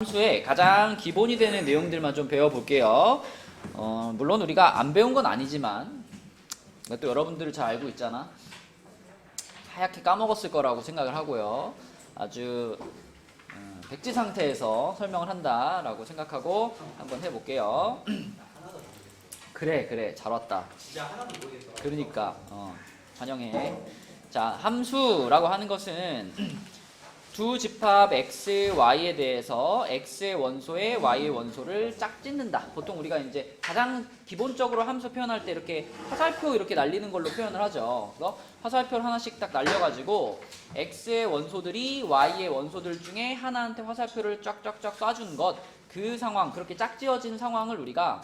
함수의 가장 기본이 되는 내용들만 좀 배워볼게요. 물론 우리가 안 배운 건 아니지만 또 여러분들을 잘 알고 있잖아. 하얗게 까먹었을 거라고 생각을 하고요. 아주 백지 상태에서 설명을 한다라고 생각하고 한번 해볼게요. 그래 잘 왔다. 진짜 하나도 모르겠어. 그러니까 환영해. 자, 함수라고 하는 것은 두 집합 x, y에 대해서 x의 원소에 y의 원소를 짝짓는다. 보통 우리가 이제 가장 기본적으로 함수 표현할 때 이렇게 화살표 이렇게 날리는 걸로 표현을 하죠. 그래서 화살표를 하나씩 딱 날려가지고 x의 원소들이 y의 원소들 중에 하나한테 화살표를 쫙쫙쫙 쏴준 것, 그 상황, 그렇게 짝지어진 상황을 우리가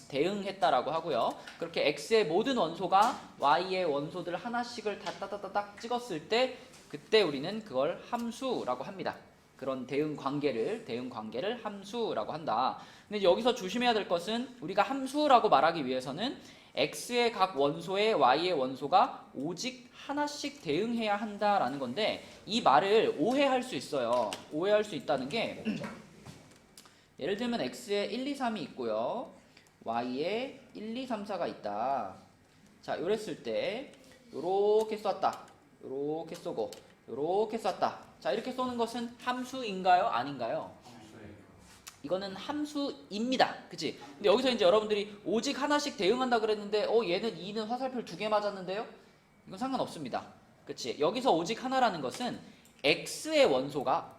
대응했다라고 하고요. 그렇게 x의 모든 원소가 y의 원소들 하나씩을 다 따다다닥 찍었을 때 그때 우리는 그걸 함수라고 합니다. 그런 대응 관계를 함수라고 한다. 근데 여기서 조심해야 될 것은 우리가 함수라고 말하기 위해서는 x의 각 원소에 y의 원소가 오직 하나씩 대응해야 한다라는 건데, 이 말을 오해할 수 있어요. 오해할 수 있다는 게 예를 들면 x에 1, 2, 3이 있고요. y에 1, 2, 3, 4가 있다. 자, 이랬을 때 요렇게 쐈다. 요렇게 쏘고 요렇게 쐈다. 자, 이렇게 쏘는 것은 함수인가요? 아닌가요? 이거는 함수입니다. 그치? 근데 여기서 이제 여러분들이 오직 하나씩 대응한다 그랬는데 얘는 2는 화살표를 2개 맞았는데요? 이건 상관없습니다. 그치? 여기서 오직 하나라는 것은 x의 원소가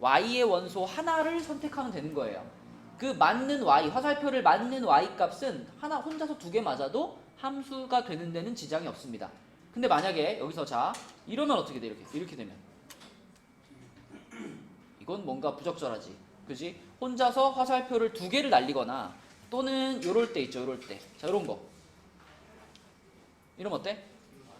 y의 원소 하나를 선택하면 되는 거예요. 그 맞는 y, 화살표를 맞는 y 값은 하나 혼자서 2개 맞아도 함수가 되는 데는 지장이 없습니다. 근데 만약에 여기서 자 이러면 어떻게 돼? 이렇게 되면 이건 뭔가 부적절하지, 그지? 혼자서 화살표를 2개를 날리거나 또는 요럴 때 있죠, 요럴 때. 자, 요런 거 이러면 어때?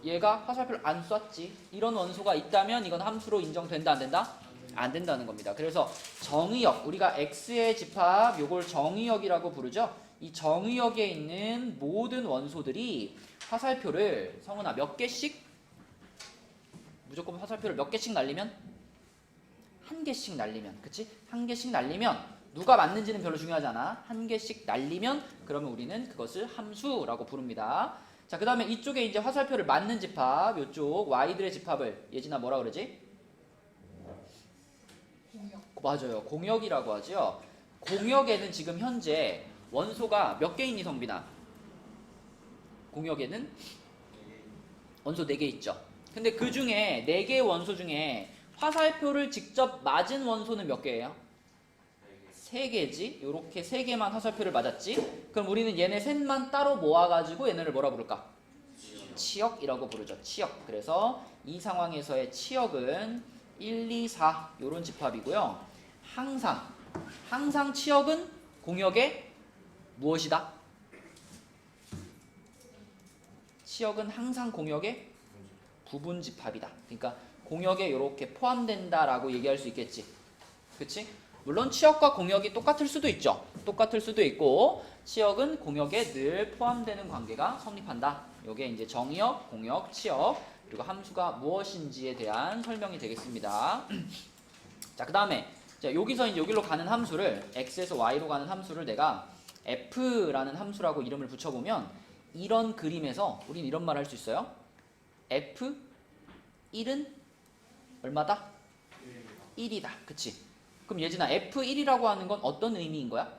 얘가 화살표를 안 쐈지. 이런 원소가 있다면 이건 함수로 인정된다, 안 된다? 안 된다는 겁니다. 그래서 정의역, 우리가 x의 집합 요걸 정의역이라고 부르죠. 이 정의역에 있는 모든 원소들이 화살표를, 성훈아, 몇 개씩? 무조건 화살표를 몇 개씩 날리면? 한 개씩 날리면, 그치? 한 개씩 날리면 누가 맞는지는 별로 중요하지 않아. 한 개씩 날리면 그러면 우리는 그것을 함수라고 부릅니다. 자, 그 다음에 이쪽에 이제 화살표를 맞는 집합, 요쪽 y들의 집합을 예진아 뭐라 그러지? 공역. 맞아요, 공역이라고 하죠. 공역에는 지금 현재 원소가 몇 개 있니, 성빈아? 공역에는 원소 4개 있죠. 근데 그 중에 4개의 원소 중에 화살표를 직접 맞은 원소는 몇 개예요? 3개지. 요렇게 3개만 화살표를 맞았지. 그럼 우리는 얘네 셋만 따로 모아가지고 얘네를 뭐라 부를까? 치역이라고 부르죠. 치역. 그래서 이 상황에서의 치역은 1, 2, 4 요런 집합이고요. 항상 치역은 공역의 무엇이다? 치역은 항상 공역의 부분 집합이다. 그러니까 공역에 이렇게 포함된다라고 얘기할 수 있겠지. 그치? 물론 치역과 공역이 똑같을 수도 있죠. 똑같을 수도 있고, 치역은 공역에 늘 포함되는 관계가 성립한다. 이게 이제 정의역, 공역, 치역, 그리고 함수가 무엇인지에 대한 설명이 되겠습니다. 자, 그 다음에 여기서 이제 여기로 가는 함수를, x에서 y로 가는 함수를 내가 f라는 함수라고 이름을 붙여보면 이런 그림에서 우린 이런 말 할 수 있어요. F1은 얼마다? 1이다. 그치? 그럼 예진아, F1이라고 하는 건 어떤 의미인 거야?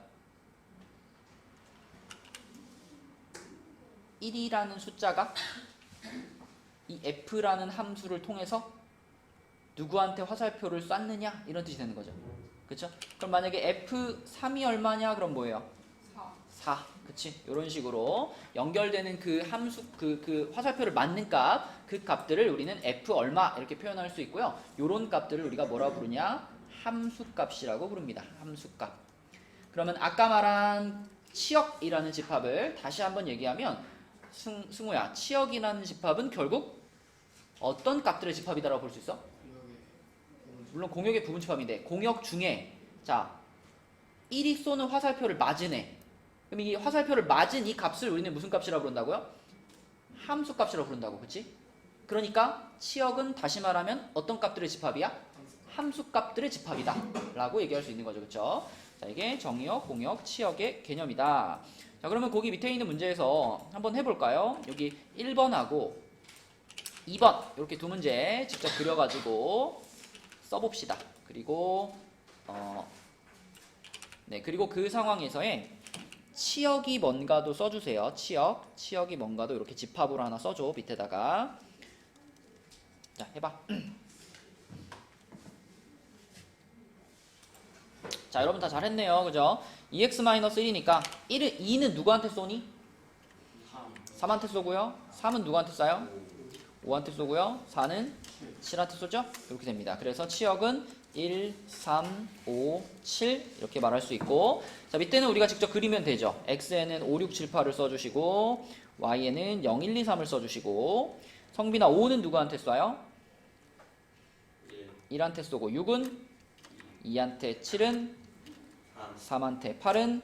1이라는 숫자가 이 F라는 함수를 통해서 누구한테 화살표를 쐈느냐? 이런 뜻이 되는 거죠. 그쵸? 그럼 만약에 F3이 얼마냐? 그럼 뭐예요? 4. 그치? 이런 식으로 연결되는 그 함수, 그 화살표를 맞는 값, 그 값들을 우리는 f 얼마 이렇게 표현할 수 있고요. 요런 값들을 우리가 뭐라 부르냐? 함수값이라고 부릅니다. 함수값. 그러면 아까 말한 치역이라는 집합을 다시 한번 얘기하면, 승우야, 치역이라는 집합은 결국 어떤 값들의 집합이다라고 볼 수 있어? 물론 공역의 부분 집합인데, 공역 중에 자 1이 쏘는 화살표를 맞은 애, 그럼 이 화살표를 맞은 이 값을 우리는 무슨 값이라고 부른다고요? 함수값이라고 부른다고. 그치? 그러니까 치역은 다시 말하면 어떤 값들의 집합이야? 함수 값들의 집합이다 라고 얘기할 수 있는 거죠. 그쵸? 자, 이게 정의역, 공역, 치역의 개념이다. 자, 그러면 거기 밑에 있는 문제에서 한번 해볼까요? 여기 1번하고 2번 이렇게 두 문제 직접 그려가지고 써봅시다. 그리고 그리고 그 상황에서의 치역이 뭔가도 써주세요. 치역이 뭔가도 이렇게 집합으로 하나 써줘. 밑에다가. 자, 해봐. 자, 여러분 다 잘했네요. 그죠? 2x-1이니까 2는 누구한테 쏘니? 3한테 쏘고요. 3은 누구한테 쏴요? 5한테 쏘고요. 4는 7한테 쏘죠? 이렇게 됩니다. 그래서 치역은 1, 3, 5, 7 이렇게 말할 수 있고, 자, 밑에는 우리가 직접 그리면 되죠. x에는 5, 6, 7, 8을 써주시고 y에는 0, 1, 2, 3을 써주시고, 성빈아 5는 누구한테 쏴요? 1한테 쏘고, 6은 2한테, 7은 3한테, 8은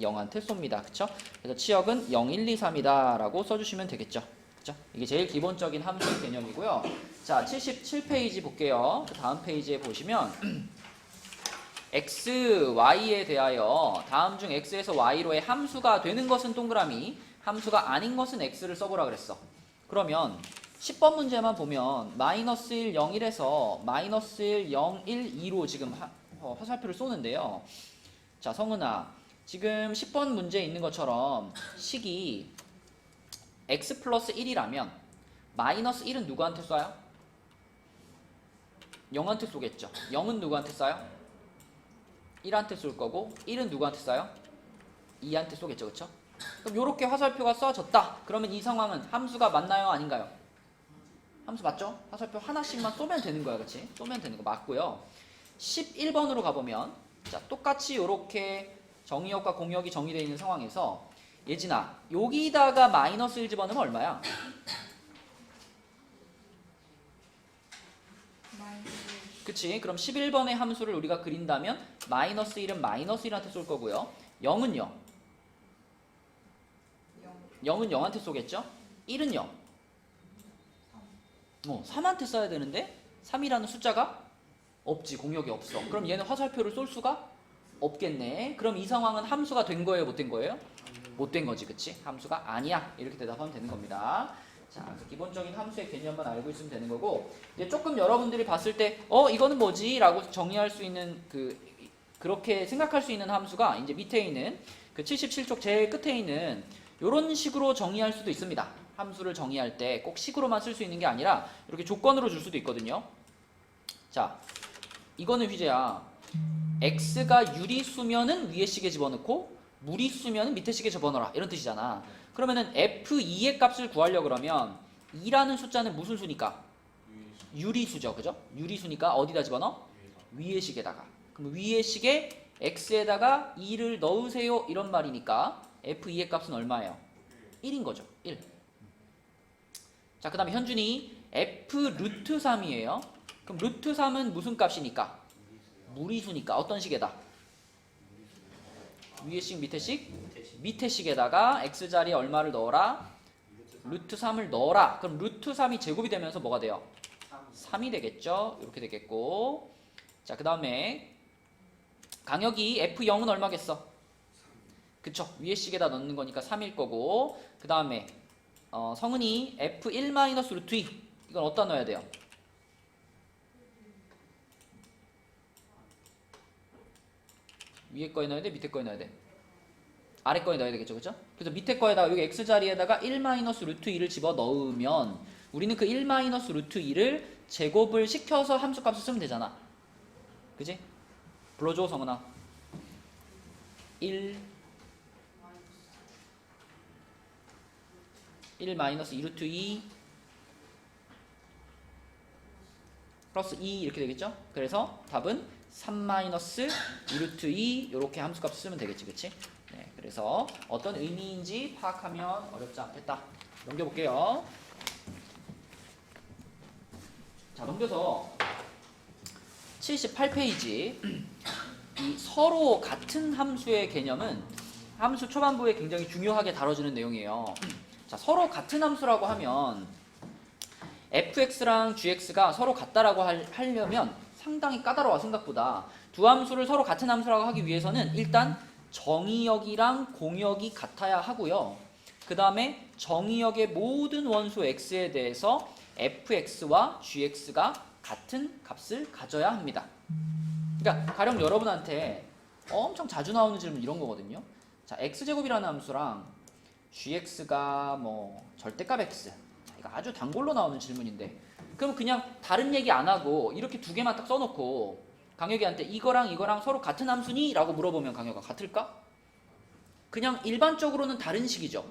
0한테 쏩니다. 그쵸? 그래서 치역은 0, 1, 2, 3이다 라고 써주시면 되겠죠. 그쵸? 이게 제일 기본적인 함수 개념이고요. 자, 77페이지 볼게요. 그 다음 페이지에 보시면 x, y에 대하여 다음 중 x에서 y로의 함수가 되는 것은 동그라미, 함수가 아닌 것은 x를 써보라 그랬어. 그러면 10번 문제만 보면 마이너스 1, 0, 1에서 마이너스 1, 0, 1, 2로 지금 화살표를 쏘는데요. 자, 성은아, 지금 10번 문제에 있는 것처럼 식이 x 플러스 1이라면 마이너스 1은 누구한테 쏴요? 0한테 쏘겠죠. 0은 누구한테 쏴요? 1한테 쏠 거고, 1은 누구한테 쏴요? 2한테 쏘겠죠. 그쵸? 그럼 이렇게 화살표가 쏴졌다. 그러면 이 상황은 함수가 맞나요? 아닌가요? 함수 맞죠? 화살표 하나씩만 쏘면 되는 거야. 그치? 쏘면 되는 거 맞고요. 11번으로 가보면, 자, 똑같이 이렇게 정의역과 공역이 정의되어 있는 상황에서, 예진아, 여기다가 마이너스 1 집어넣으면 얼마야? 그치? 그럼 11번의 함수를 우리가 그린다면 마이너스 1은 마이너스 1한테 쏠 거고요. 0은요? 0은 0한테 쏘겠죠? 1은요? 3한테 써야 되는데 3이라는 숫자가 없지. 공역이 없어. 그럼 얘는 화살표를 쏠 수가 없겠네. 그럼 이 상황은 함수가 된 거예요? 못 된 거예요? 못 된 거지. 그치? 함수가 아니야. 이렇게 대답하면 되는 겁니다. 자, 그래서 기본적인 함수의 개념만 알고 있으면 되는 거고, 이제 조금 여러분들이 봤을 때 이거는 뭐지? 라고 정의할 수 있는 그렇게 생각할 수 있는 함수가 이제 밑에 있는 그 77쪽 제일 끝에 있는 이런 식으로 정의할 수도 있습니다. 함수를 정의할 때 꼭 식으로만 쓸 수 있는 게 아니라 이렇게 조건으로 줄 수도 있거든요. 자, 이거는 휘재야. x가 유리수면은 위에 식에 집어넣고 무리수면은 밑에 식에 집어넣어라. 이런 뜻이잖아. 그러면은 f2의 값을 구하려고 그러면 2라는 숫자는 무슨 수니까? 유리수죠. 그죠? 유리수니까 어디다 집어넣어? 위의 식에다가. 그럼 위의 식에 x에다가 2를 넣으세요. 이런 말이니까 f2의 값은 얼마예요? 1인 거죠. 1. 자, 그 다음에 현준이 f 루트 3이에요. 그럼 루트 3은 무슨 값이니까? 무리수니까 어떤 식에다? 위의 식, 밑에 식? 밑에 식에다가 x자리에 얼마를 넣어라? 루트 3을 넣어라. 그럼 루트 3이 제곱이 되면서 뭐가 돼요? 3이 되겠죠? 이렇게 되겠고, 자, 그 다음에 강역이 f0은 얼마겠어? 그쵸? 위의 식에다 넣는 거니까 3일 거고, 그 다음에 성은이 f1 루트 2 이건 어디다 넣어야 돼요? 위에 거에 넣어야 돼? 밑에 거에 넣어야 돼? 아래 거에 넣어야 되겠죠. 그죠? 그래서 밑에 거에다가 여기 x자리에다가 1 루트 2를 집어 넣으면 우리는 그 1 루트 2를 제곱을 시켜서 함수값을 쓰면 되잖아. 그지? 불러줘, 성은아. 1 2 루트 2 플러스 2 이렇게 되겠죠? 그래서 답은 3 2 루트 2 이렇게 함수값 쓰면 되겠지. 그치? 네, 그래서 어떤 의미인지 파악하면 어렵지 않겠다. 넘겨볼게요. 자, 넘겨서 78페이지. 이 서로 같은 함수의 개념은 함수 초반부에 굉장히 중요하게 다뤄주는 내용이에요. 자, 서로 같은 함수라고 하면 fx랑 gx가 서로 같다라고 하려면 상당히 까다로워 생각보다. 두 함수를 서로 같은 함수라고 하기 위해서는 일단 정의역이랑 공역이 같아야 하고요. 그 다음에 정의역의 모든 원소 x에 대해서 fx와 gx가 같은 값을 가져야 합니다. 그러니까 가령 여러분한테 엄청 자주 나오는 질문 이런 거거든요. 자, x제곱이라는 함수랑 gx가 뭐 절대값 x. 자, 이거 아주 단골로 나오는 질문인데 그럼 그냥 다른 얘기 안 하고 이렇게 두 개만 딱 써놓고 강혁이한테 이거랑 서로 같은 함수니? 라고 물어보면 강혁아 같을까? 그냥 일반적으로는 다른 식이죠.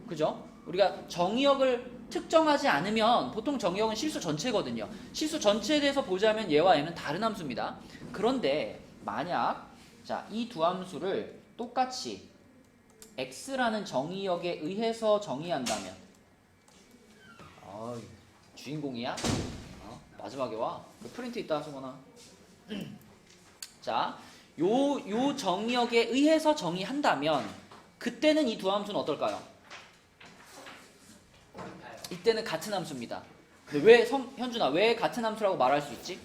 그죠? 우리가 정의역을 특정하지 않으면 보통 정의역은 실수 전체거든요. 실수 전체에 대해서 보자면 얘와 얘는 다른 함수입니다. 그런데 만약 자, 이 두 함수를 똑같이 x라는 정의역에 의해서 정의한다면 주인공이야? 마지막에 와. 프린트 있다 승원아. 자, 요 정의역에 의해서 정의한다면 그때는 이 두 함수는 어떨까요? 이때는 같은 함수입니다. 근데 왜 현준아 왜 같은 함수라고 말할 수 있지?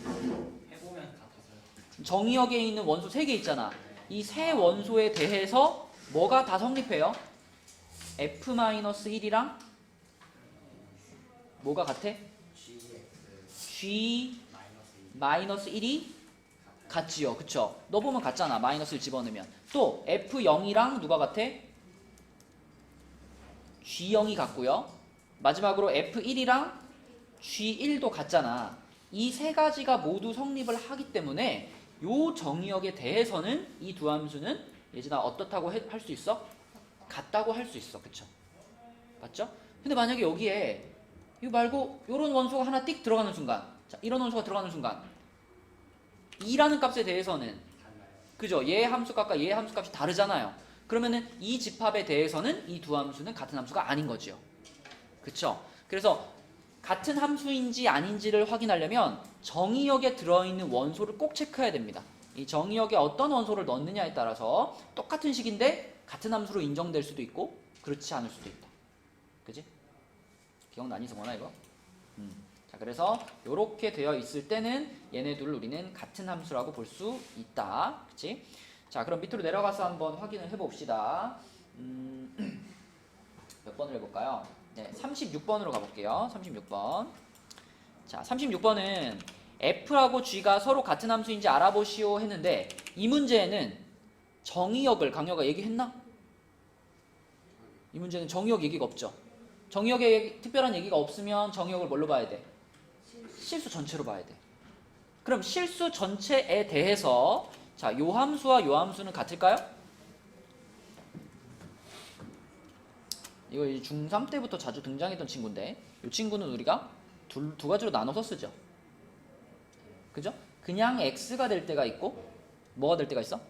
해보면 같아서요. 정의역에 있는 원소 3개 있잖아. 이 세 원소에 대해서 뭐가 다 성립해요? f-1이랑 뭐가 같아? g-1이 같지요. 그쵸? 너 보면 같잖아. 마이너스를 집어넣으면. 또 f0이랑 누가 같아? g0이 같고요. 마지막으로 f1이랑 g1도 같잖아. 이 세 가지가 모두 성립을 하기 때문에 요 정의역에 대해서는 이 두 함수는 예진아 어떻다고 할 수 있어? 같다고 할 수 있어. 그쵸? 맞죠? 근데 만약에 여기에 이거 말고 요런 원소가 하나 띡 들어가는 순간 자, 이런 원소가 들어가는 순간 2라는 값에 대해서는 그죠? 얘 함수값과 얘 함수값이 다르잖아요. 그러면은 이 집합에 대해서는 이 두 함수는 같은 함수가 아닌 거지요. 그쵸? 그래서 같은 함수인지 아닌지를 확인하려면 정의역에 들어있는 원소를 꼭 체크해야 됩니다. 이 정의역에 어떤 원소를 넣느냐에 따라서 똑같은 식인데 같은 함수로 인정될 수도 있고 그렇지 않을 수도 있다. 그지? 기억나니 성원아 이거? 자, 그래서 이렇게 되어 있을 때는 얘네들을 우리는 같은 함수라고 볼 수 있다. 그치? 자, 그럼 밑으로 내려가서 한번 확인을 해봅시다. 몇 번을 해볼까요? 네, 36번으로 가볼게요. 36번. 자, 36번은 F하고 G가 서로 같은 함수인지 알아보시오 했는데 이 문제에는 정의역을 강혁아 얘기했나? 이 문제는 정의역 얘기가 없죠. 정의역에 특별한 얘기가 없으면 정의역을 뭘로 봐야 돼? 실수 전체로 봐야 돼. 그럼 실수 전체에 대해서 자, 요 함수와 요 함수는 같을까요? 이거 중3 때부터 자주 등장했던 친구인데 이 친구는 우리가 두 가지로 나눠서 쓰죠. 그죠? 그냥 x가 될 때가 있고 뭐가 될 때가 있어?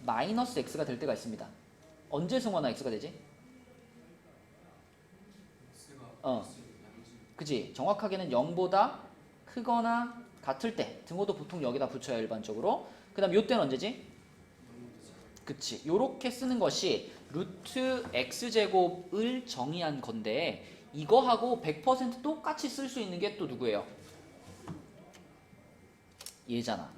마이너스 x가 될 때가 있습니다. 언제 승원아 x가 되지? 그지? 정확하게는 0보다 크거나 같을 때 등호도 보통 여기다 붙여야 일반적으로. 그 다음 요때는 언제지? 그치? 요렇게 쓰는 것이 루트 x제곱을 정의한 건데 이거하고 100% 똑같이 쓸 수 있는 게 또 누구예요? 얘잖아.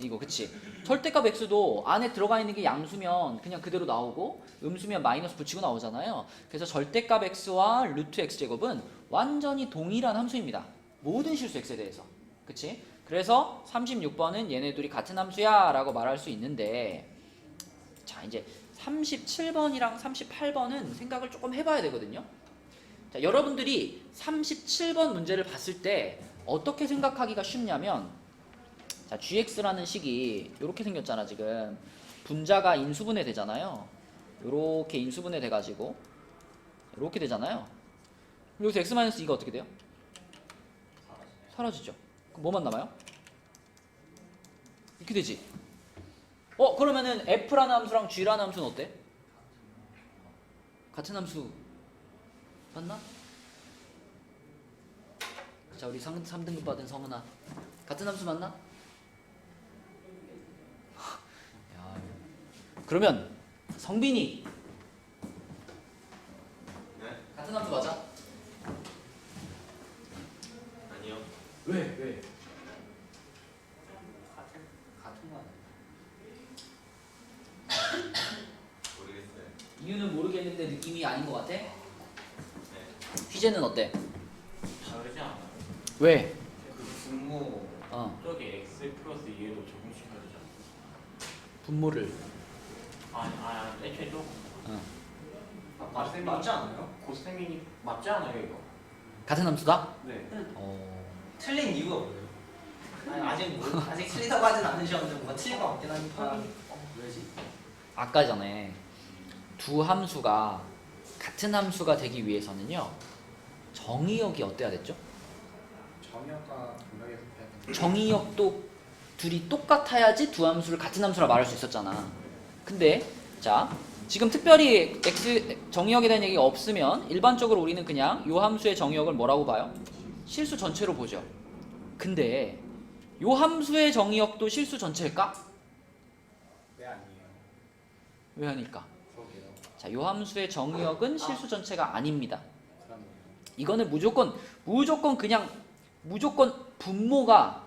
이거 그치? 절대값 x도 안에 들어가 있는 게 양수면 그냥 그대로 나오고 음수면 마이너스 붙이고 나오잖아요. 그래서 절대값 x와 루트 x제곱은 완전히 동일한 함수입니다. 모든 실수 x에 대해서. 그치? 그래서 36번은 얘네 둘이 같은 함수야 라고 말할 수 있는데 자, 이제 37번이랑 38번은 생각을 조금 해봐야 되거든요. 자, 여러분들이 37번 문제를 봤을 때 어떻게 생각하기가 쉽냐면 자, gx라는 식이 이렇게 생겼잖아. 지금 분자가 인수분해 되잖아요. 이렇게 인수분해 돼가지고 이렇게 되잖아요. 여기서 x-2가 어떻게 돼요? 사라지죠. 그럼 뭐만 남아요? 이렇게 되지. 그러면은 f라는 함수랑 g라는 함수는 어때? 같은 함수 맞나? 자, 우리 3등급 받은 성은아 같은 함수 맞나? 야, 그러면 성빈이 네? 같은 함수 맞아? 아니요. 왜? 이유는 모르겠는데 느낌이 아닌 것 같아? 네. 휘재는 어때? 다르지 않아요? 왜? 그 분모 저기 x 플러스 2에도 적용시켜야 되잖아. 분모를 애초에 좀 맞지 않아요? 고쌤이 맞지 않아요 이거? 같은 함수다? 네. 틀린 이유가 뭐예요? 아직 틀리다고 하진 않으셨는데 뭔가 틀린 거 같긴 하니까 왜지? 아까 전에 두 함수가 같은 함수가 되기 위해서는요 정의역이 어때야 됐죠? 정의역과 동력에서 해야 되는 정의역도 둘이 똑같아야지 두 함수를 같은 함수라 말할 수 있었잖아. 근데 자 지금 특별히 x 정의역에 대한 얘기가 없으면 일반적으로 우리는 그냥 요 함수의 정의역을 뭐라고 봐요? 실수 전체로 보죠. 근데 요 함수의 정의역도 실수 전체일까? 왜 아니에요? 왜 아닐까? 그러게요. 자, 요 함수의 정의역은 실수 전체가 아닙니다. 그러네요. 이거는 무조건 그냥 무조건 분모가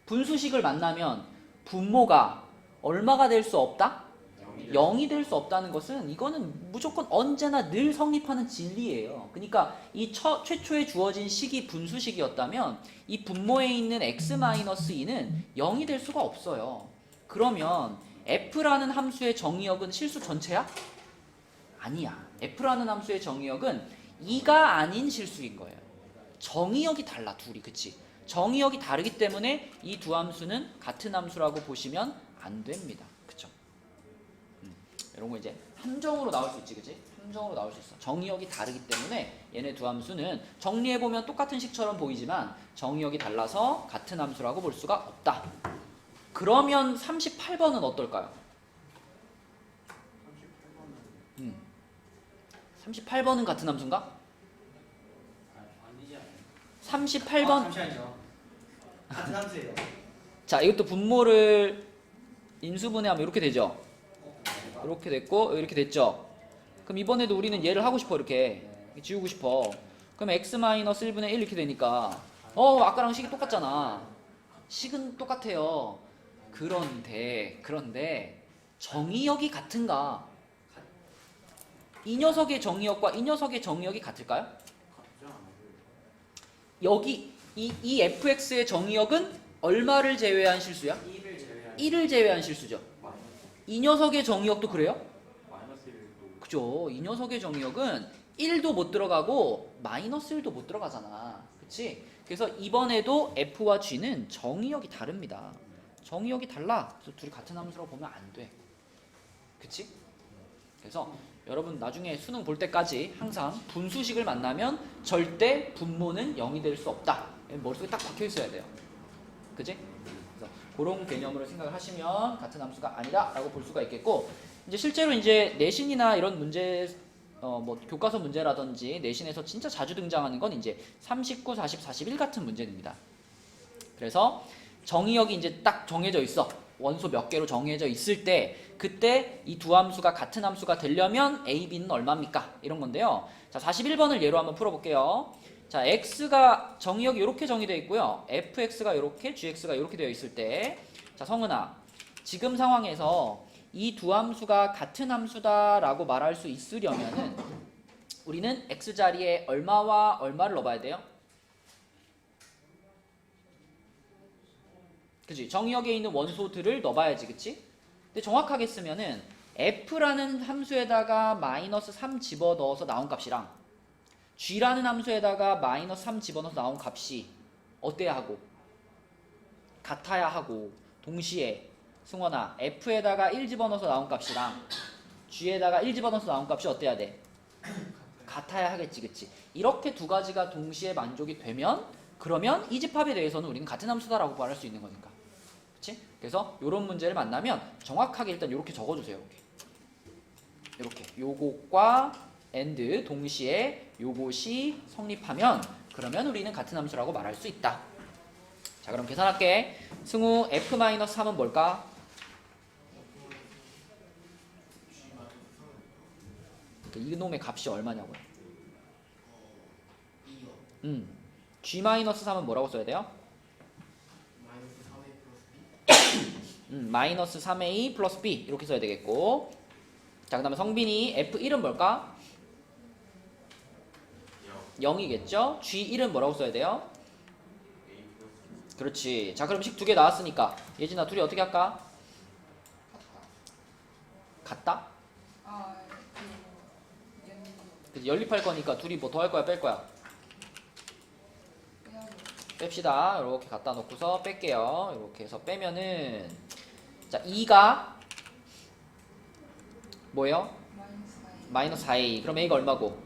분수식을 만나면 분모가 얼마가 될 수 없다? 0이 될 수 없다는 것은 이거는 무조건 언제나 늘 성립하는 진리예요. 그러니까 이 최초에 주어진 식이 분수식이었다면 이 분모에 있는 x-2는 0이 될 수가 없어요. 그러면 f라는 함수의 정의역은 실수 전체야? 아니야. f라는 함수의 정의역은 2가 아닌 실수인 거예요. 정의역이 달라 둘이. 그치? 정의역이 다르기 때문에 이 두 함수는 같은 함수라고 보시면 안 됩니다. 그쵸? 이런 거 이제 함정으로 나올 수 있지, 그치? 함정으로 나올 수 있어. 정의역이 다르기 때문에 얘네 두 함수는 정리해보면 똑같은 식처럼 보이지만 정의역이 달라서 같은 함수라고 볼 수가 없다. 그러면 38번은 어떨까요? 38번은 같은 함수인가? 아니지 않아요? 38번 잠시만요. 같은 함수예요. 자, 이것도 분모를 인수분해하면 이렇게 되죠. 이렇게 됐고 이렇게 됐죠. 그럼 이번에도 우리는 얘를 하고 싶어. 이렇게 지우고 싶어. 그럼 x-1분의 1 이렇게 되니까 아까랑 식이 똑같잖아. 식은 똑같아요. 그런데 정의역이 같은가? 이 녀석의 정의역과 이 녀석의 정의역이 같을까요? 같지 않아요. 여기 이 fx의 정의역은 얼마를 제외한 실수야? 1을 제외한 1을 제외한 실수죠. 이 녀석의 정의역도 그래요? 마이너스 1도 그죠. 이 녀석의 정의역은 1도 못 들어가고 마이너스 1도 못 들어가잖아. 그치? 그래서 이번에도 f와 g는 정의역이 다릅니다. 정의역이 달라. 그래서 둘이 같은 함수라고 보면 안 돼. 그치? 그래서 여러분 나중에 수능 볼 때까지 항상 분수식을 만나면 절대 분모는 0이 될 수 없다. 머릿속에 딱 박혀 있어야 돼요. 그치? 그래서 그런 개념으로 생각을 하시면 같은 함수가 아니다 라고 볼 수가 있겠고, 이제 실제로 이제 내신이나 이런 문제 뭐 교과서 문제라든지 내신에서 진짜 자주 등장하는 건 이제 39, 40, 41 같은 문제입니다. 그래서 정의역이 이제 딱 정해져 있어. 원소 몇 개로 정해져 있을 때 그때 이 두 함수가 같은 함수가 되려면 a, b는 얼마입니까? 이런 건데요. 자, 41번을 예로 한번 풀어볼게요. 자, x가 정의역이 이렇게 정의되어 있고요. fx가 이렇게, gx가 이렇게 되어 있을 때, 자, 성은아, 지금 상황에서 이 두 함수가 같은 함수다라고 말할 수 있으려면은 우리는 x 자리에 얼마와 얼마를 넣어봐야 돼요? 그치? 정의역에 있는 원소들을 넣어봐야지, 그치? 근데 정확하게 쓰면은 f라는 함수에다가 마이너스 3 집어넣어서 나온 값이랑 g라는 함수에다가 마이너스 3 집어넣어서 나온 값이 어때야 하고? 같아야 하고, 동시에 승원아, f에다가 1 집어넣어서 나온 값이랑 g에다가 1 집어넣어서 나온 값이 어때야 돼? 같아야 하겠지, 그치? 이렇게 두 가지가 동시에 만족이 되면 그러면 이 집합에 대해서는 우리는 같은 함수다라고 말할 수 있는 거니까. 그치? 그래서 이런 문제를 만나면 정확하게 일단 이렇게 적어주세요. 이렇게 요것과 and 동시에 요것이 성립하면 그러면 우리는 같은 함수라고 말할 수 있다. 자, 그럼 계산할게. 승우 f-3은 뭘까? 이놈의 값이 얼마냐고요? g-3은 뭐라고 써야 돼요? 마이너스 3a 플러스 b 이렇게 써야 되겠고, 자, 그 다음에 성빈이 F1은 뭘까? 0이겠죠? G1은 뭐라고 써야 돼요? 그렇지. 자, 그럼 식 두 개 나왔으니까 예진아 둘이 어떻게 할까? 같다? 그치, 연립할 거니까 둘이 뭐 더 할 거야 뺄 거야? 뺍시다. 이렇게 갖다 놓고서 뺄게요. 이렇게 해서 빼면은 자 2가 뭐예요? 마이너스 4a. 그럼 a가 얼마고?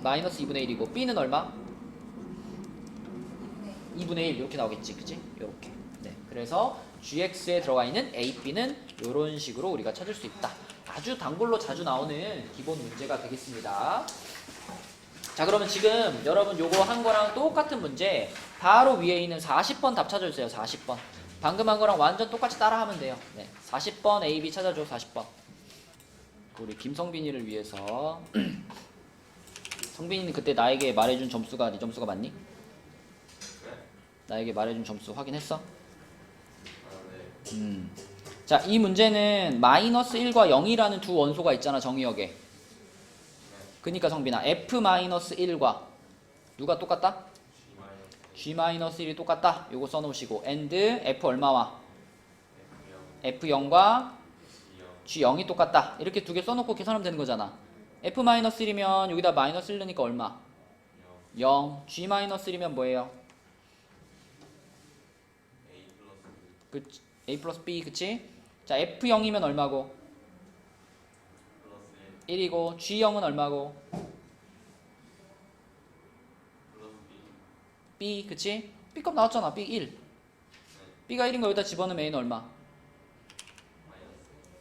마이너스 2분의 1이고 b는 얼마? 2분의 1 이렇게 나오겠지, 그치? 이렇게. 네, 그래서 gx에 들어가 있는 a, b는 이런 식으로 우리가 찾을 수 있다. 아주 단골로 자주 나오는 기본 문제가 되겠습니다. 자, 그러면 지금 여러분 요거 한 거랑 똑같은 문제 바로 위에 있는 40번 답 찾아주세요. 40번. 방금 한 거랑 완전 똑같이 따라하면 돼요. 네, 40번 A, B 찾아줘. 40번. 우리 김성빈이를 위해서. 성빈이는 그때 나에게 말해준 점수가 네 점수가 맞니? 나에게 말해준 점수 확인했어? 자, 이 문제는 마이너스 1과 0이라는 두 원소가 있잖아, 정의역에. 그니까 성빈아, F-1과 누가 똑같다? G-1이 똑같다. 요거 써놓으시고 and F 얼마와? F0과 G0이 똑같다. 이렇게 두 개 써놓고 계산하면 되는 거잖아. F-1이면 여기다 마이너스 1 넣으니까 얼마? 0. G-1이면 뭐예요? A 플러스 B, 그치? 자, F0이면 얼마고? 1이고 G0은 얼마고? B, 그치? B값 나왔잖아. B 1. B가 1인 거 여기다 집어넣으면 A는 얼마?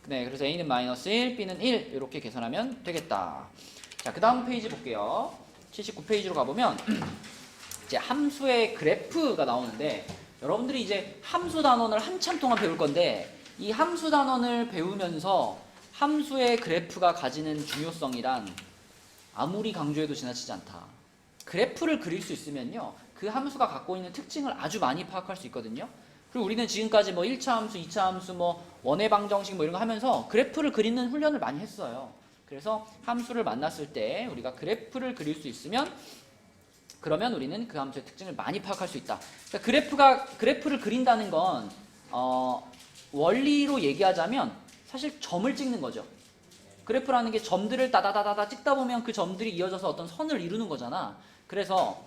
네, 그래서 A는 마이너스 1, B는 1 이렇게 계산하면 되겠다. 자, 그 다음 페이지 볼게요. 79페이지로 가보면 이제 함수의 그래프가 나오는데 여러분들이 이제 함수 단원을 한참 동안 배울 건데 이 함수 단원을 배우면서 함수의 그래프가 가지는 중요성이란 아무리 강조해도 지나치지 않다. 그래프를 그릴 수 있으면요, 그 함수가 갖고 있는 특징을 아주 많이 파악할 수 있거든요. 그리고 우리는 지금까지 뭐 1차 함수, 2차 함수, 뭐 원의 방정식 뭐 이런 거 하면서 그래프를 그리는 훈련을 많이 했어요. 그래서 함수를 만났을 때 우리가 그래프를 그릴 수 있으면 그러면 우리는 그 함수의 특징을 많이 파악할 수 있다. 그러니까 그래프를 그린다는 건 원리로 얘기하자면 사실 점을 찍는 거죠. 그래프라는 게 점들을 따다다다다 찍다 보면 그 점들이 이어져서 어떤 선을 이루는 거잖아. 그래서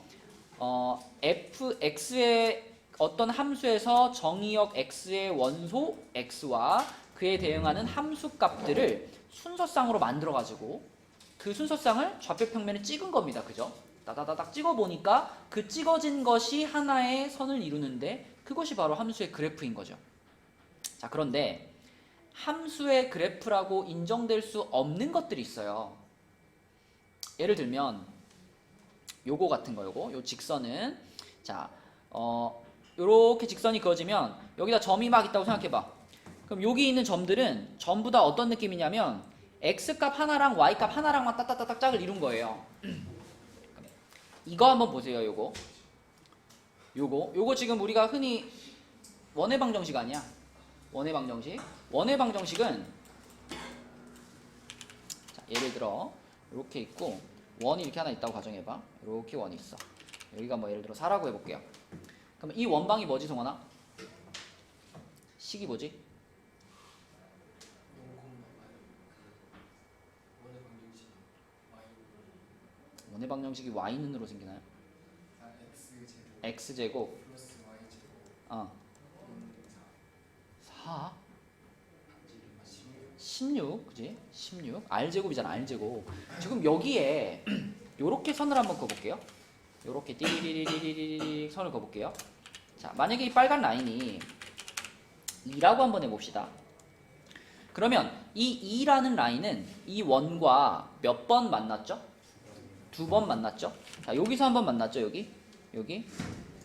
fx의 어떤 함수에서 정의역 x의 원소 x와 그에 대응하는 함수 값들을 순서상으로 만들어 가지고 그 순서상을 좌표 평면에 찍은 겁니다. 그죠? 따다다닥 찍어 보니까 그 찍어진 것이 하나의 선을 이루는데 그것이 바로 함수의 그래프인 거죠. 자, 그런데 함수의 그래프라고 인정될 수 없는 것들이 있어요. 예를 들면 요거 같은 거, 요 직선은 자, 요렇게 직선이 그어지면 여기다 점이 막 있다고 생각해봐. 그럼 여기 있는 점들은 전부 다 어떤 느낌이냐면 x값 하나랑 y값 하나랑만 따따따딱 짝을 이룬 거예요. 이거 한번 보세요. 요거 지금 우리가 흔히 원의 방정식 아니야? 원의 방정식은 자, 예를 들어 이렇게 있고 원이 이렇게 하나 있다고 가정해봐. 이렇게 원이 있어. 여기가 뭐 예를 들어 4라고 해볼게요. 그럼 이 원방이 뭐지, 성원아? 식이 뭐지? 원의 방정식이 y는으로 생기나요? x제곱 플러스 y제곱 4 16, 그지? 16 r제곱이잖아. r제곱. 지금 여기에 요렇게 선을 한번 그어볼게요. 요렇게 띠리리리리리리 선을 그어볼게요. 자, 만약에 이 빨간 라인이 2라고 한번 해봅시다. 그러면 이 2라는 라인은 이 원과 몇 번 만났죠? 2번 만났죠? 자, 여기서 한번 만났죠? 여기.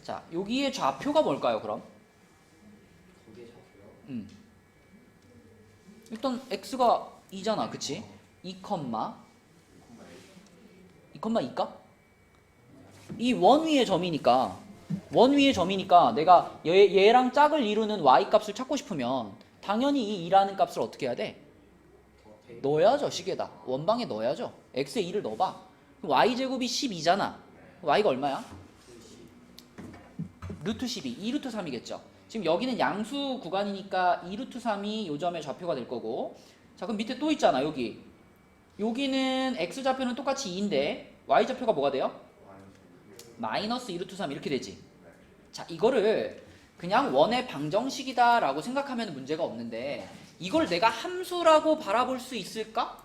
자, 여기의 좌표가 뭘까요, 그럼? 거기에 좌표요? 일단 x가 2잖아, 그치? 2,2,2까? 이 원 위의 점이니까 내가 얘랑 짝을 이루는 y 값을 찾고 싶으면 당연히 이 2라는 값을 어떻게 해야 돼? 넣어야죠. 식에다 원방에 넣어야죠. x에 2를 넣어봐. 그럼 y제곱이 12잖아. y가 얼마야? 루트 12, 2루트 3이겠죠. 지금 여기는 양수 구간이니까 2루트 3이 요 점의 좌표가 될 거고. 자, 그럼 밑에 또 있잖아. 여기는 x 좌표는 똑같이 2인데 y 좌표가 뭐가 돼요? 마이너스 2루트 3 이렇게 되지. 자, 이거를 그냥 원의 방정식이다 라고 생각하면 문제가 없는데 이걸 내가 함수라고 바라볼 수 있을까?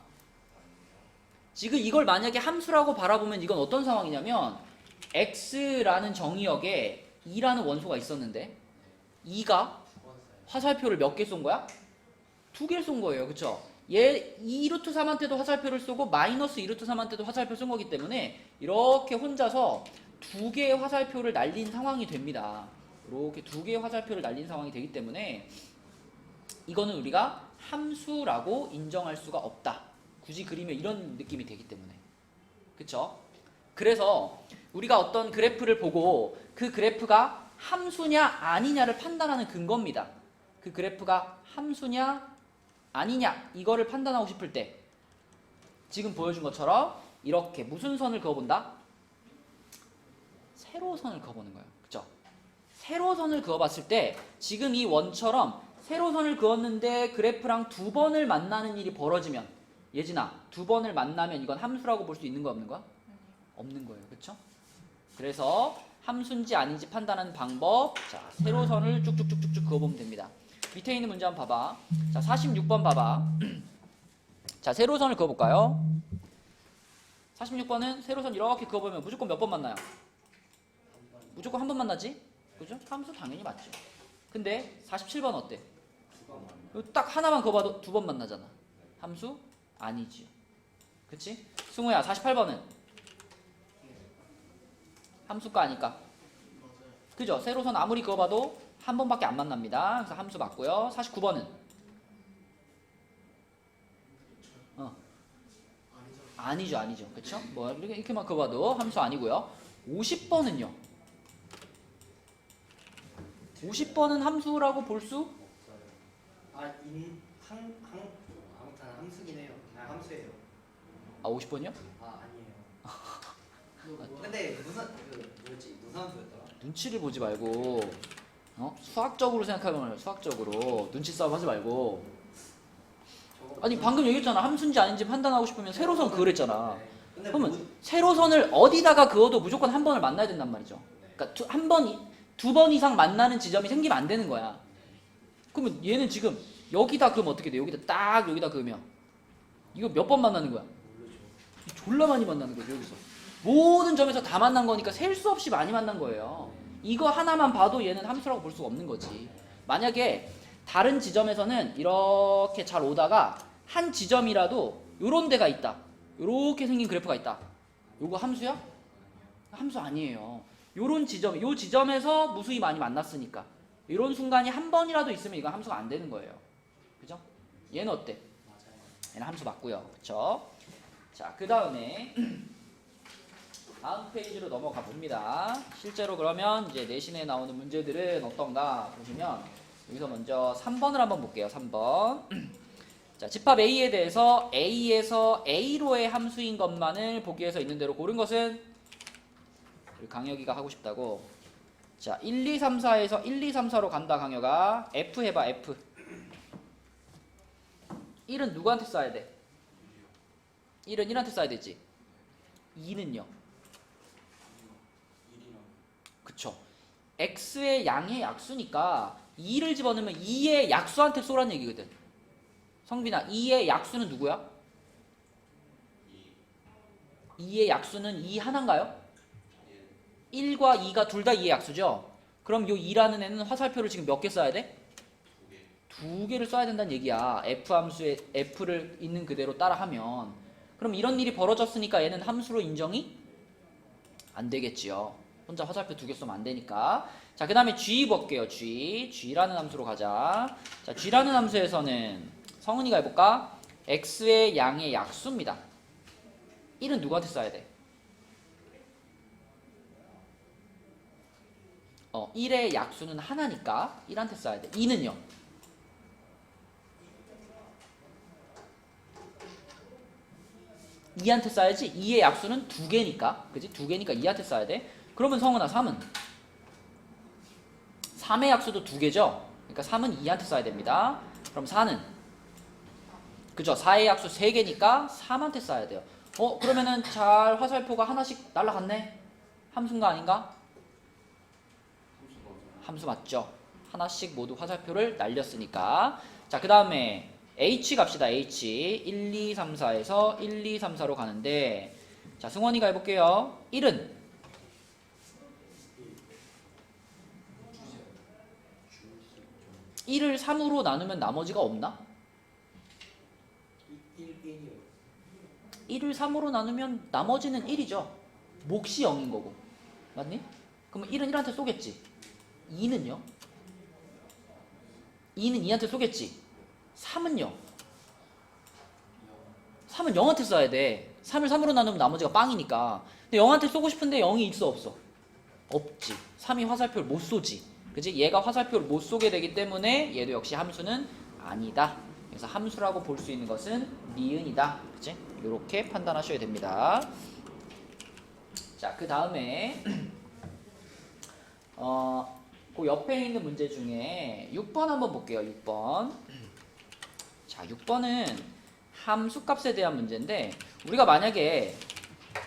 지금 이걸 만약에 함수라고 바라보면 이건 어떤 상황이냐면 x라는 정의역에 2라는 원소가 있었는데 2가 화살표를 몇 개 쏜 거야? 2개를 쏜 거예요. 그쵸? 얘 2루트 3한테도 화살표를 쏘고 마이너스 2루트 3한테도 화살표 쏜 거기 때문에 이렇게 혼자서 2개의 화살표를 날린 상황이 됩니다. 이렇게 2개의 화살표를 날린 상황이 되기 때문에 이거는 우리가 함수라고 인정할 수가 없다. 굳이 그리면 이런 느낌이 되기 때문에. 그쵸? 그래서 우리가 어떤 그래프를 보고 그 그래프가 함수냐 아니냐를 판단하는 근거입니다. 그 그래프가 함수냐 아니냐 이거를 판단하고 싶을 때 지금 보여준 것처럼 이렇게 무슨 선을 그어본다? 세로선을 그어보는 거예요. 그쵸? 세로선을 그어봤을 때 지금 이 원처럼 세로선을 그었는데 그래프랑 2번을 만나는 일이 벌어지면 예진아 2번을 만나면 이건 함수라고 볼 수 있는 거 없는 거야? 없는 거예요. 그쵸? 그래서 함수인지 아닌지 판단하는 방법. 자, 세로선을 쭉쭉쭉쭉 그어보면 됩니다. 밑에 있는 문제 한번 봐봐. 자, 46번 봐봐. 자, 세로선을 그어볼까요? 46번은 세로선 이렇게 그어보면 무조건 몇 번 만나요? 무조건 한 번 만나지? 그죠? 함수 당연히 맞죠. 근데 47번 어때? 딱 하나만 그어봐도 2번 만나잖아. 함수? 아니지요. 그치? 승우야, 48번은? 함수가 아니까. 그죠? 세로선 아무리 그어봐도 한 번밖에 안 만납니다. 그래서 함수 맞고요. 49번은? 아니죠. 그쵸? 뭐 이렇게만 그어봐도 함수 아니고요. 50번은요? 50번은 함수라고 볼 수? 아무튼 함수긴 해요. 함수예요. 아, 50번이요? 아니에요. 근데 무슨 함수였더라? 눈치를 보지 말고 수학적으로 생각하면 수학적으로 눈치 싸움 하지 말고. 아니 방금 얘기했잖아. 함수인지 아닌지 판단하고 싶으면 세로선 그으랬잖아. 근데 그러면 세로선을 어디다가 그어도 무조건 한 번을 만나야 된단 말이죠. 그러니까 두 번 이상 만나는 지점이 생기면 안 되는 거야. 그러면 얘는 지금 여기다 그으면 어떻게 돼? 여기다 그으면 이거 몇 번 만나는 거야? 졸라 많이 만나는 거죠. 여기서 모든 점에서 다 만난 거니까 셀 수 없이 많이 만난 거예요. 이거 하나만 봐도 얘는 함수라고 볼 수가 없는 거지. 만약에 다른 지점에서는 이렇게 잘 오다가 한 지점이라도 요런 데가 있다. 요렇게 생긴 그래프가 있다. 요거 함수야? 함수 아니에요. 요런 지점, 요 지점에서 무수히 많이 만났으니까 이런 순간이 한 번이라도 있으면 이건 함수가 안 되는 거예요. 그죠? 얘는 어때? 얘는 함수 맞고요. 그쵸? 자, 그 다음에 다음 페이지로 넘어가 봅니다. 실제로 그러면 이제 내신에 나오는 문제들은 어떤가 보시면 여기서 먼저 3번을 한번 볼게요. 3번. 자, 집합 A에 대해서 A에서 A로의 함수인 것만을 보기에서 있는 대로 고른 것은 우리 강혁이가 하고 싶다고. 자, 1, 2, 3, 4에서 1, 2, 3, 4로 간다. 강혁아. F 해봐. F. 1은 누구한테 써야 돼? 1은 1한테 써야 되지. 2는요? 그쵸. X의 양의 약수니까 2를 집어넣으면 2의 약수한테 쏘란 얘기거든. 성빈아, 2의 약수는 누구야? 2의 약수는 2 하나인가요? 1과 2가 둘 다 2의 약수죠? 그럼 요 2라는 애는 화살표를 지금 몇 개 써야 돼? 2개를 써야 된다는 얘기야. F 함수에 F를 있는 그대로 따라하면. 그럼 이런 일이 벌어졌으니까 얘는 함수로 인정이 안 되겠지요. 혼자 화살표 2개 쏘면 안 되니까. 자, 그 다음에 G 볼게요. G라는 함수로 가자. 자, G라는 함수에서는 성은이가 해볼까? X의 양의 약수입니다. 1은 누구한테 써야 돼? 1의 약수는 하나니까 1한테 써야 돼. 2는요? 2한테 써야지. 2의 약수는 2개니까. 그지? 2개니까 2한테 써야 돼. 그러면 성훈아 3은? 3의 약수도 2개죠? 그러니까 3은 2한테 써야 됩니다. 그럼 4는? 그죠? 4의 약수 3개니까 3한테 써야 돼요. 그러면은 잘 화살표가 하나씩 날라갔네? 함수인가 아닌가? 함수 맞죠? 하나씩 모두 화살표를 날렸으니까. 자, 그 다음에 H 갑시다. H 1, 2, 3, 4에서 1, 2, 3, 4로 가는데, 자, 승원이가 해볼게요. 1은 1을 3으로 나누면 나머지가 없나? 1을 3으로 나누면 나머지는 1이죠. 몫이 0인 거고. 맞니? 그러면 1은 1한테 쏘겠지. 2는요? 2는 2한테 쏘겠지. 3은요? 3은 0한테 써야 돼. 3을 3으로 나누면 나머지가 빵이니까. 근데 0한테 쏘고 싶은데 0이 있어 없어? 없지. 3이 화살표를 못 쏘지. 그지? 얘가 화살표를 못 쏘게 되기 때문에 얘도 역시 함수는 아니다. 그래서 함수라고 볼 수 있는 것은 니은이다. 그지? 이렇게 판단하셔야 됩니다. 자, 그 다음에 그 옆에 있는 문제 중에 6번 한번 볼게요. 6번. 자, 6번은 함수값에 대한 문제인데, 우리가 만약에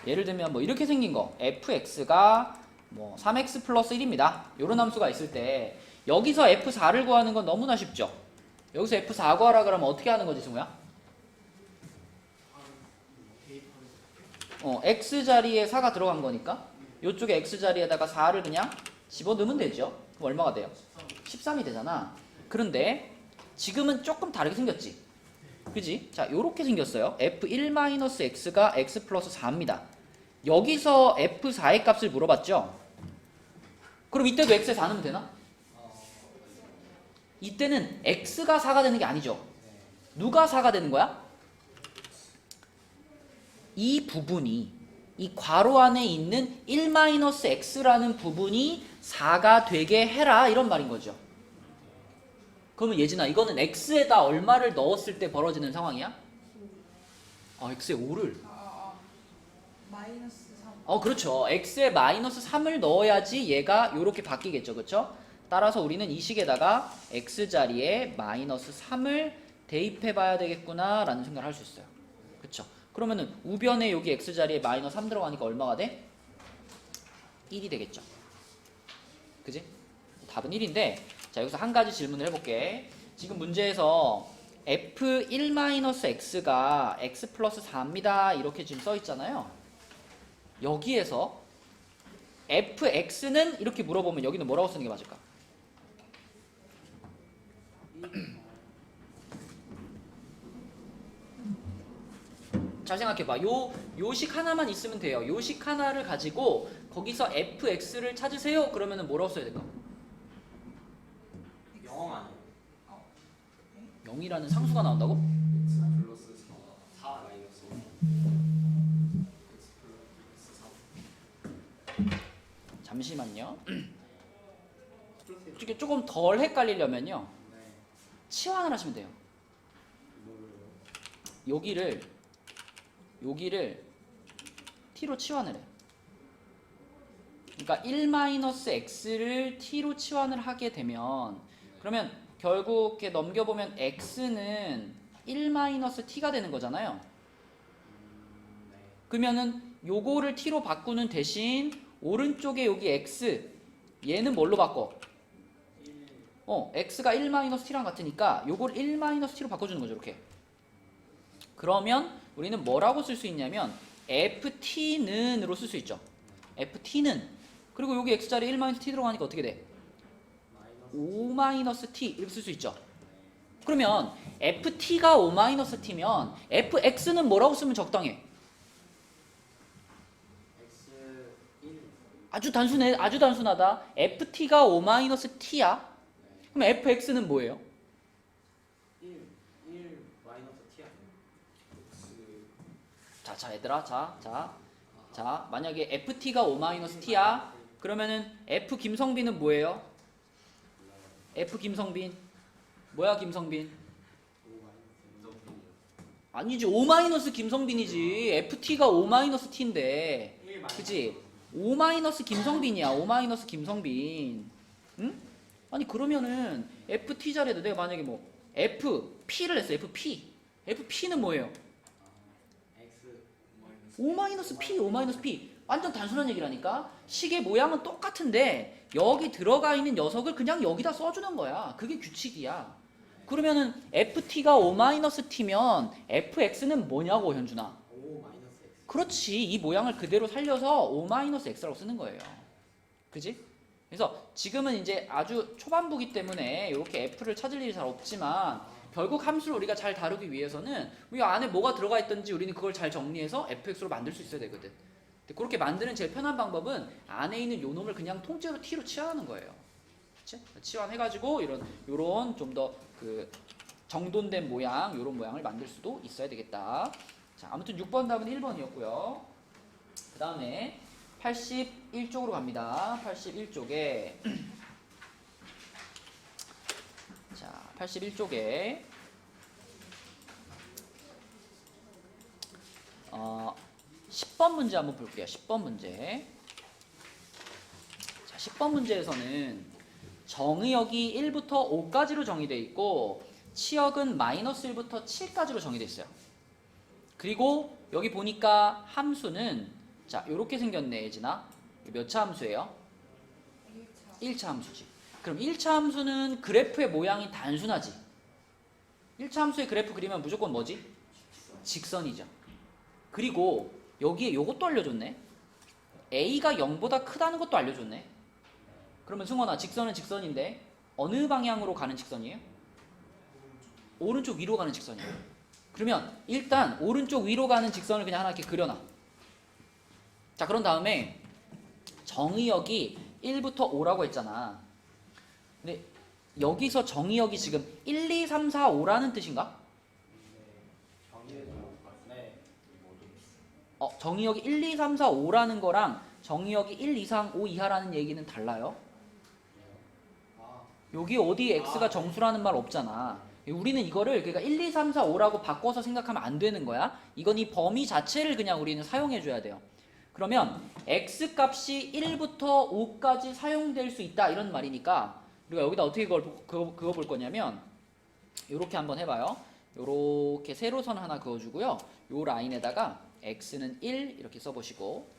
예를 들면 뭐 이렇게 생긴 거 fx가 뭐 3x 플러스 1입니다. 이런 함수가 있을 때 여기서 f4를 구하는 건 너무나 쉽죠. 여기서 f4 구하라 그러면 어떻게 하는 거지, 승우야? x 자리에 4가 들어간 거니까 이쪽에 x 자리에다가 4를 그냥 집어넣으면 되죠. 그럼 얼마가 돼요? 13이 되잖아. 그런데 지금은 조금 다르게 생겼지. 그지? 자, 요렇게 생겼어요. f1-x가 x 플러스 4입니다. 여기서 f4의 값을 물어봤죠? 그럼 이때도 x에 4 넣으면 되나? 이때는 x가 4가 되는 게 아니죠. 누가 4가 되는 거야? 이 부분이, 이 괄호 안에 있는 1-x라는 부분이 4가 되게 해라, 이런 말인 거죠. 그러면 예진아, 이거는 x에다 얼마를 넣었을 때 벌어지는 상황이야? x에 5를. 마이너스 3. 그렇죠. x에 마이너스 3을 넣어야지 얘가 이렇게 바뀌겠죠. 그렇죠? 따라서 우리는 이 식에다가 x 자리에 마이너스 3을 대입해 봐야 되겠구나 라는 생각을 할 수 있어요. 그렇죠? 그러면은 우변에 여기 x 자리에 마이너스 3 들어가니까 얼마가 돼? 1이 되겠죠. 그지? 답은 1인데, 자, 여기서 한 가지 질문을 해볼게. 지금 문제에서 f1-x가 x 플러스 4입니다. 이렇게 지금 써 있잖아요. 여기에서 fx는 이렇게 물어보면 여기는 뭐라고 쓰는 게 맞을까? 잘 생각해봐. 요 식 하나만 있으면 돼요. 요 식 하나를 가지고 거기서 fx를 찾으세요. 그러면은 뭐라고 써야 될까? 0 아니에요? 0이라는 상수가 나온다고? x 플러스 4 마이너스 5 x 플러스 3. 잠시만요. 이렇게 조금 덜 헷갈리려면요, 네. 치환을 하시면 돼요. 여기를 t로 치환을 해요. 그러니까 1-x를 t로 치환을 하게 되면, 그러면 결국 이렇게 넘겨보면 x는 1-t가 되는 거잖아요. 그러면은 요거를 t로 바꾸는 대신 오른쪽에 여기 x, 얘는 뭘로 바꿔? x가 1-t랑 같으니까 요걸 1-t로 바꿔주는 거죠. 이렇게. 그러면 우리는 뭐라고 쓸 수 있냐면 ft는으로 쓸 수 있죠. ft는. 그리고 여기 x자리에 1-t 들어가니까 어떻게 돼? 5-t 이렇게 쓸 수 있죠. 그러면 ft가 5-t면 fx는 뭐라고 쓰면 적당해? x 1. 아주 단순해. 아주 단순하다. ft가 5-t야. 그럼 fx는 뭐예요? 1 마이너스 t 아니에요? 자, 얘들아. 자, 만약에 ft가 5-t야. 그러면은 f 김성빈은 뭐예요? f 김성빈. 뭐야, 김성빈? 아니지, O 마이너스 김성빈이지. FT가 O 마이너스 T인데. 1 마이너스. 그치? O 마이너스 김성빈이야. O 마이너스 김성빈. 응? 아니 그러면은 FT 자리에도 내가 만약에 뭐 FP를 했어. FP. FP는 뭐예요? X O 마이너스 P, O 마이너스 P. 완전 단순한 얘기라니까. 식의 모양은 똑같은데 여기 들어가 있는 녀석을 그냥 여기다 써주는 거야. 그게 규칙이야. 그러면은 FT가 O 마이너스 T면 FX는 뭐냐고 현준아. 5 마이너스 X. 그렇지. 이 모양을 그대로 살려서 O 마이너스 X라고 쓰는 거예요. 그지? 그래서 지금은 이제 아주 초반부기 때문에 이렇게 F를 찾을 일이 잘 없지만 결국 함수를 우리가 잘 다루기 위해서는 이 안에 뭐가 들어가 있든지 우리는 그걸 잘 정리해서 fx로 만들 수 있어야 되거든. 근데 그렇게 만드는 제일 편한 방법은 안에 있는 요 놈을 그냥 통째로 t로 치환하는 거예요. 그치? 치환해가지고 요런 좀 더 그 정돈된 모양, 요런 모양을 만들 수도 있어야 되겠다. 자, 아무튼 6번 답은 1번이었고요. 그 다음에 81쪽으로 갑니다. 81쪽에 자, 81쪽에 10번 문제 한번 볼게요. 10번 문제. 자, 10번 문제에서는 정의역이 1부터 5까지로 정의되어 있고 치역은 마이너스 1부터 7까지로 정의되어 있어요. 그리고 여기 보니까 함수는 자, 요렇게 생겼네, 예진아. 몇 차 함수예요? 1차 함수지. 그럼 1차 함수는 그래프의 모양이 단순하지. 1차 함수의 그래프 그리면 무조건 뭐지? 직선이죠. 그리고 여기에 요것도 알려줬네. A가 0보다 크다는 것도 알려줬네. 그러면 승원아, 직선은 직선인데 어느 방향으로 가는 직선이에요? 오른쪽 위로 가는 직선이에요. 그러면 일단 오른쪽 위로 가는 직선을 그냥 하나 이렇게 그려놔. 자, 그런 다음에 정의역이 1부터 5라고 했잖아. 근데 여기서 정의역이 지금 1, 2, 3, 4, 5라는 뜻인가? 네. 정의역이 1, 2, 3, 4, 5라는 거랑 정의역이 1 이상 5 이하라는 얘기는 달라요. 여기 어디 x가 정수라는 말 없잖아. 우리는 이거를 그러니까 1, 2, 3, 4, 5라고 바꿔서 생각하면 안 되는 거야. 이건 이 범위 자체를 그냥 우리는 사용해 줘야 돼요. 그러면 x 값이 1부터 5까지 사용될 수 있다 이런 말이니까 우리가 여기다 어떻게 그거 볼 거냐면 요렇게 한번 해봐요. 요렇게 세로선 하나 그어주고요. 요 라인에다가 x는 1 이렇게 써보시고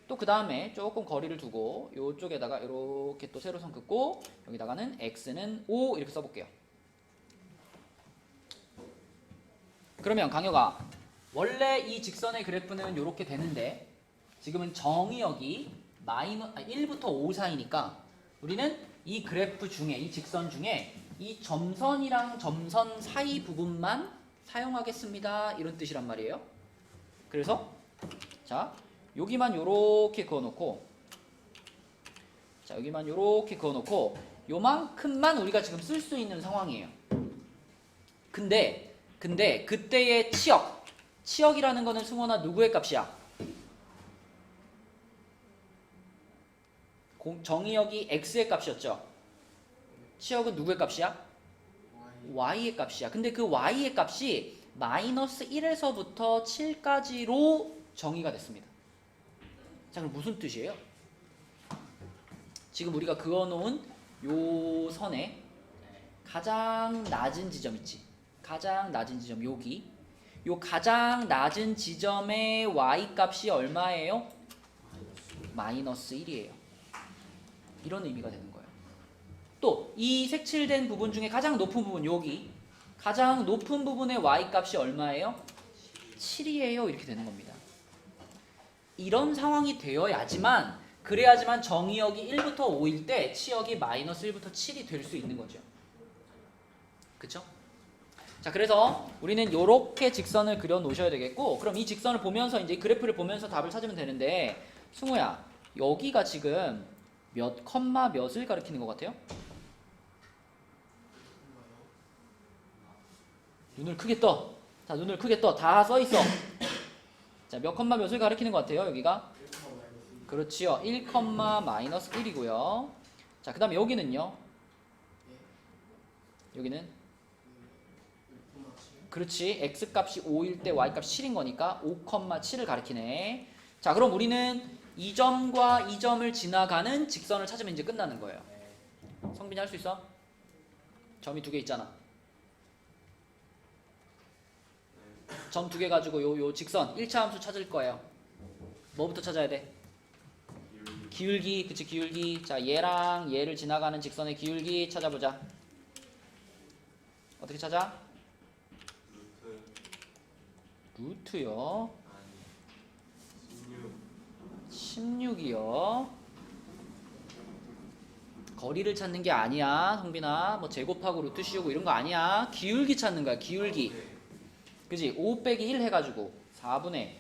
또 그 다음에 조금 거리를 두고 요쪽에다가 이렇게 또 세로선 긋고 여기다가는 x는 5 이렇게 써볼게요. 그러면 강효가 원래 이 직선의 그래프는 이렇게 되는데 지금은 정의역이 1부터 5 사이니까 우리는 이 그래프 중에 이 직선 중에 이 점선이랑 점선 사이 부분만 사용하겠습니다 이런 뜻이란 말이에요. 그래서 자 여기만 요렇게 그어놓고 자 여기만 요렇게 그어놓고 요만큼만 우리가 지금 쓸 수 있는 상황이에요. 근데 그때의 치역이라는 거는 승원아 누구의 값이야? 정의역이 x의 값이었죠. 치역은 누구의 값이야? y의 값이야. 근데 그 y의 값이 마이너스 1에서부터 7까지로 정의가 됐습니다. 자, 그럼 무슨 뜻이에요? 지금 우리가 그어놓은 요 선에 가장 낮은 지점 있지? 가장 낮은 지점 여기 요 가장 낮은 지점의 y 값이 얼마예요? 마이너스 1이에요. 이런 의미가 되는 거예요. 또 이 색칠된 부분 중에 가장 높은 부분 여기 가장 높은 부분의 y 값이 얼마예요? 7이에요. 이렇게 되는 겁니다. 이런 상황이 되어야지만 그래야지만 정의역이 1부터 5일 때 치역이 마이너스 1부터 7이 될 수 있는 거죠. 그쵸? 자, 그래서 우리는 요렇게 직선을 그려 놓으셔야 되겠고 그럼 이 직선을 보면서 이제 그래프를 보면서 답을 찾으면 되는데 승우야 여기가 지금 몇 컴마 몇을 가리키는 것 같아요? 눈을 크게 떠. 자, 눈을 크게 떠. 다 써 있어. 자, 몇 컴마 몇을 가리키는 것 같아요? 여기가? 그렇지요. 1 컴마 마이너스 1이고요. 자, 그 다음에 여기는요? 여기는? 그렇지. x 값이 5일 때 y 값이 7인 거니까 5,7을 가리키네. 자, 그럼 우리는 이 점과 이 점을 지나가는 직선을 찾으면 이제 끝나는 거예요. 성빈이 할 수 있어? 점이 두 개 있잖아. 점 두 개 가지고 요 직선 1차 함수 찾을 거예요. 뭐부터 찾아야 돼? 기울기. 그치, 기울기. 자, 얘랑 얘를 지나가는 직선의 기울기 찾아보자. 어떻게 찾아? 루트요. 16이요. 거리를 찾는 게 아니야, 성빈아. 뭐 제곱하고 루트 씌우고 이런 거 아니야. 기울기 찾는 거야, 기울기. 그지? 5 빼기 1 해가지고 4분의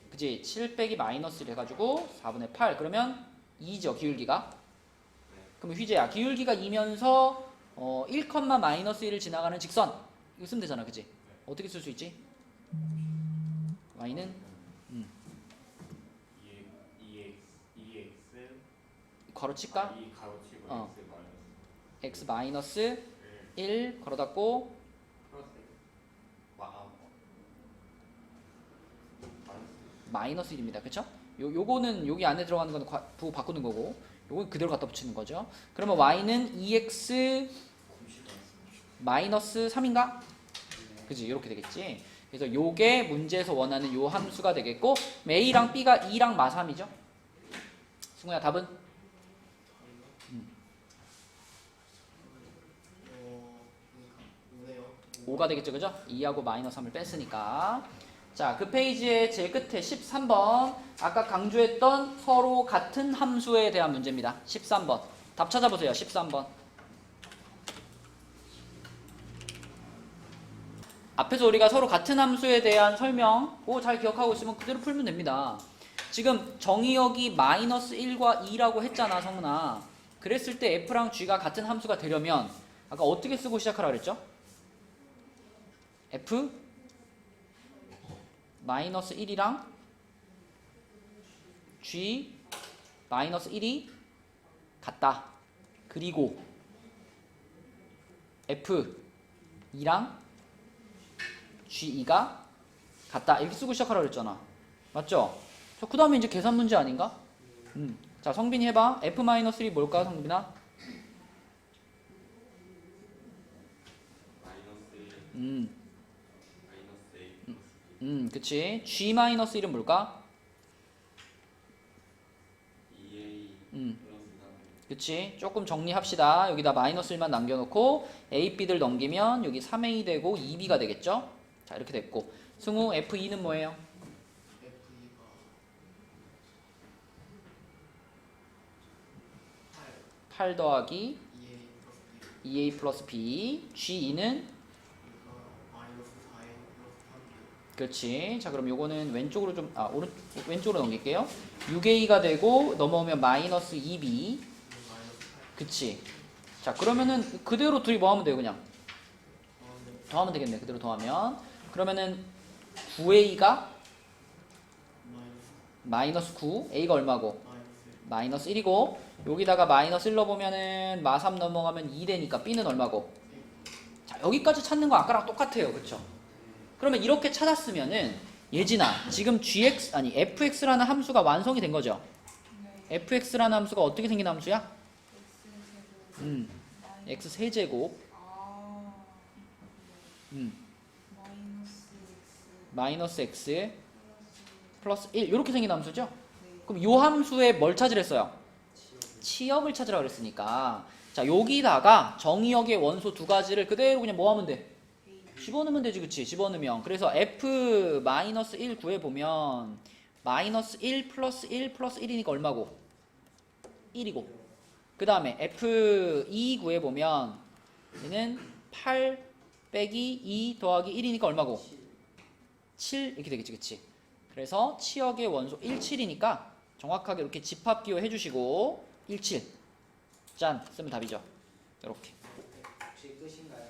그지? 7 빼기 마이너스 1 해가지고 4분의 8. 그러면 2죠, 기울기가. 그러면 휘재야, 기울기가 2면서 1, 마이너스 1을 지나가는 직선. 이거 쓰면 되잖아, 그지? 어떻게 쓸 수 있지? y는 2x 괄호칠까? 2 가로치고 어. x x 마이너스 1 괄호 닫고 플러스 마이너스 1입니다. 그쵸? 요거는 여기 안에 들어가는 거는 부호 바꾸는 거고, 요건 그대로 갖다 붙이는 거죠. 그러면 y는 2x 마이너스 3인가? 그지? 이렇게 되겠지. 그래서 요게 문제에서 원하는 요 함수가 되겠고, a랑 b가 2랑 마 3이죠. 승우야, 답은? 5가 되겠죠, 그죠? 2하고 마이너스 3을 뺐으니까. 자, 그 페이지의 제일 끝에 13번. 아까 강조했던 서로 같은 함수에 대한 문제입니다. 13번. 답 찾아보세요, 13번. 앞에서 우리가 서로 같은 함수에 대한 설명, 그거 잘 기억하고 있으면 그대로 풀면 됩니다. 지금 정의역이 마이너스 1과 2라고 했잖아, 성은아. 그랬을 때 f랑 g가 같은 함수가 되려면 아까 어떻게 쓰고 시작하라 그랬죠? f 마이너스 1이랑 g 마이너스 1이 같다. 그리고 f 2랑 g2가 같다. 이렇게 쓰고 시작하라 그랬잖아. 맞죠? 그 다음에 이제 계산 문제 아닌가? 자, 성빈이 해봐. f 마이너스 1이 뭘까, 성빈아? 그치. g 마이너스 1은 뭘까? 2a 그치. 조금 정리합시다. 여기다 마이너스 1만 남겨놓고 a, b들 넘기면 여기 3a 되고 2b가 되겠죠? 자, 이렇게 됐고. 승우, f2는 뭐예요? F2가 8 더하기 2a 플러스 b. g2는 마이너스 4a 플러스 3b. 그렇지. 자, 그럼 요거는 왼쪽으로 좀, 왼쪽으로 넘길게요. 6a가 되고 넘어오면 마이너스 2b. 그치. 자, 그러면은 그대로 둘이 뭐 하면 돼요, 그냥? 더하면 되겠네, 그대로 더하면. 그러면은 9a가 마이너스 9, a가 얼마고? 마이너스 1이고, 여기다가 마이너스 1 넣어보면은 마3 넘어가면 2 되니까 b는 얼마고? 자, 여기까지 찾는 거 아까랑 똑같아요, 그쵸? 그러면 이렇게 찾았으면은 예진아, 지금 fx라는 함수가 완성이 된 거죠? fx라는 함수가 어떻게 생긴 함수야? x 세제곱 마이너스 x 플러스 1 이렇게 생긴 함수죠? 그럼 요 함수에 뭘 찾으랬어요? 치역을 찾으라 그랬으니까, 자, 여기다가 정의역의 원소 두 가지를 그대로 그냥 뭐 하면 돼? 집어넣으면 되지, 그치? 집어넣으면. 그래서 f 마이너스 1 구해보면 마이너스 1 플러스 1 플러스 1이니까 얼마고? 1이고. 그 다음에 f2 구해보면 얘는 8 빼기 2 더하기 1이니까 얼마고? 7 이렇게 되겠지, 그치? 그래서 치역의 원소 1, 7이니까 정확하게 이렇게 집합기호 해주시고 1, 7 짠! 쓰면 답이죠. 이렇게. 혹시 끝인가요?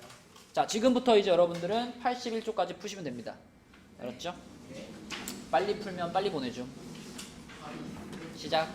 자, 지금부터 이제 여러분들은 81쪽까지 푸시면 됩니다. 알았죠? 빨리 풀면 빨리 보내줘. 시작.